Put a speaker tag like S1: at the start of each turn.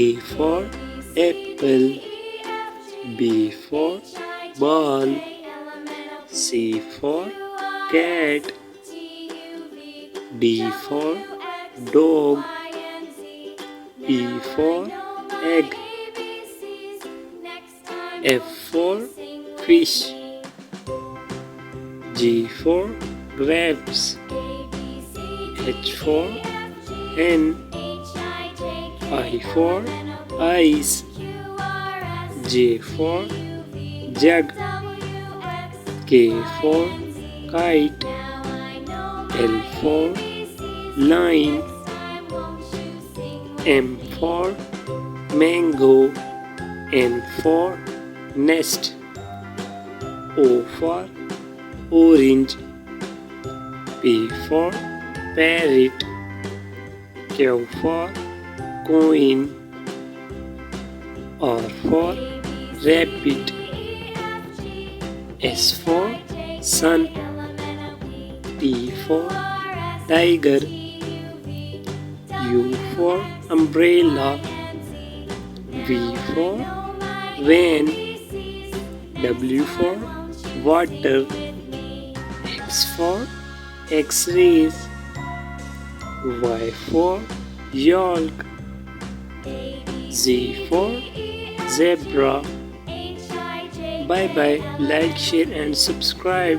S1: A for apple, B for ball, C for cat, D for dog, E for egg, F for fish, G for grapes, H for hen, I for ice, J for jug, K for kite, L for line, M for mango, N for nest, O for orange, P for parrot, Q for coin, R for rabbit, S for sun, T for tiger, U for umbrella, V for van, W for water, X for X-rays, Y for yolk, Z for zebra. Bye bye, like, share and subscribe.